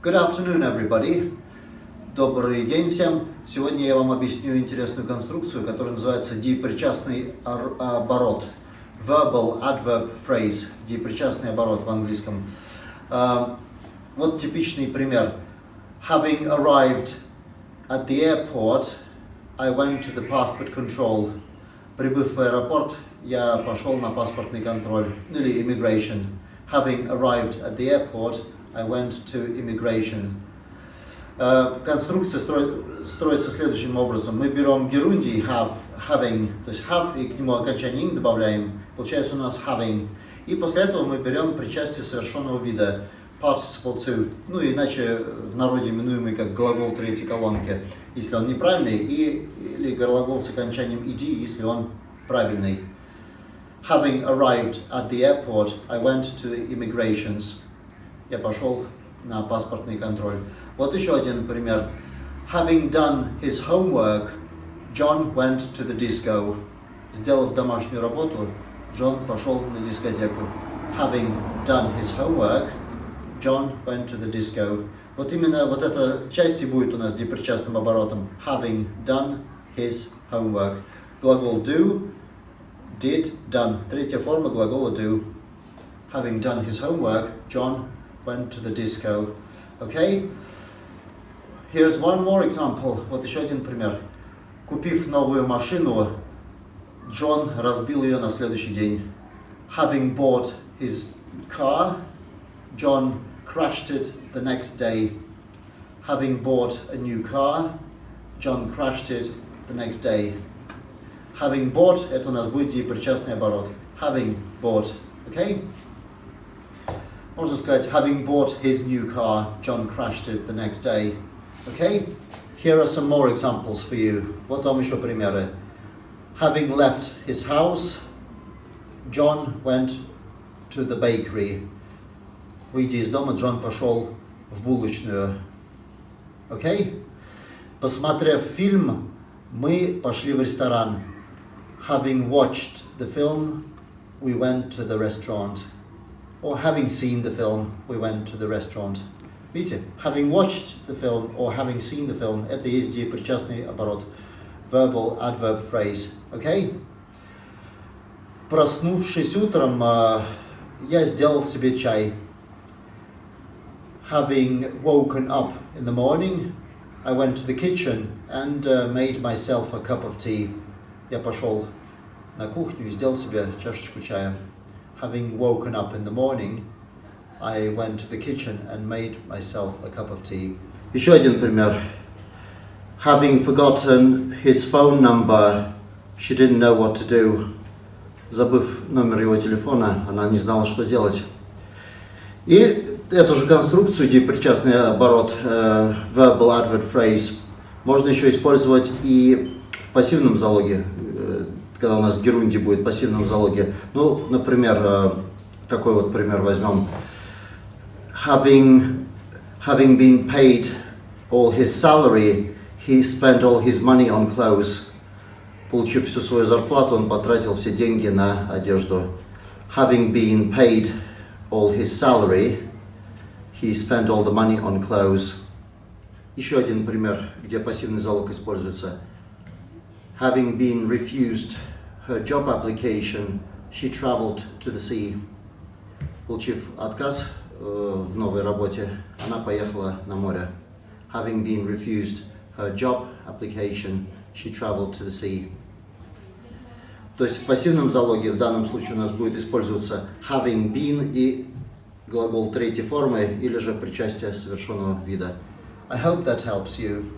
Good afternoon, everybody. Добрый день всем. Сегодня я вам объясню интересную конструкцию, которая называется деепричастный оборот. Verbal Adverb Phrase. Деепричастный оборот в английском. Вот типичный пример. Having arrived at the airport, I went to the passport control. Прибыв в аэропорт, я пошел на паспортный контроль, или immigration. Having arrived at the airport, I went to immigration. Конструкция строится следующим образом. Мы берем герундий have, having, то есть have и к нему окончание ing добавляем. Получается у нас having. И после этого мы берем причастие совершенного вида. Participle to, ну иначе в народе именуемый как глагол третьей колонки, если он неправильный, или глагол с окончанием ed, если он правильный. Having arrived at the airport, I went to immigrations. Я пошел на паспортный контроль. Вот еще один пример. Having done his homework, John went to the disco. Сделав домашнюю работу, Джон пошел на дискотеку. Having done his homework, John went to the disco. Вот именно вот эта часть и будет у нас деепричастным оборотом. Having done his homework. Глагол do, did, done. Третья форма глагола do. Having done his homework, John went to the disco. Okay? Here's one more example. Вот еще один пример. Купив новую машину, Джон разбил ее на следующий день. Having bought his car, John crashed it the next day. Having bought a new car, John crashed it the next day. Having bought, это у нас будет деепричастный оборот. Having bought, okay? Можно сказать, having bought his new car, John crashed it the next day. Okay? Here are some more examples for you. Вот вам еще примеры. Having left his house, John went to the bakery. Выйдя из дома, Джон пошел в булочную. Okay? Посмотрев фильм, мы пошли в ресторан. Having watched the film, we went to the restaurant. Or having seen the film, we went to the restaurant. Видите? Having watched the film or having seen the film, это и есть деепричастный оборот. Verbal adverb phrase. Okay? Проснувшись утром, я сделал себе чай. Having woken up in the morning, I went to the kitchen and made myself a cup of tea. Я пошел на кухню и сделал себе чашечку чая. Having woken up in the morning, I went to the kitchen and made myself a cup of tea. Еще один пример. Having forgotten his phone number, she didn't know what to do. Забыв номер его телефона, она не знала, что делать. И эту же конструкцию, деепричастный оборот, verbal adverb phrase, можно еще использовать и в пассивном залоге, когда у нас герундий будет в пассивном залоге. Ну, например, такой вот пример возьмем. Having been paid all his salary, he spent all his money on clothes. Получив всю свою зарплату, он потратил все деньги на одежду. Having been paid all his salary, he spent all the money on clothes. Еще один пример, где пассивный залог используется. Having been refused her job application, she traveled to the sea. Получив отказ в новой работе, она поехала на море. Having been refused her job application, she traveled to the sea. То есть в пассивном залоге в данном случае у нас будет использоваться having been и глагол третьей формы или же причастие совершенного вида. I hope that helps you.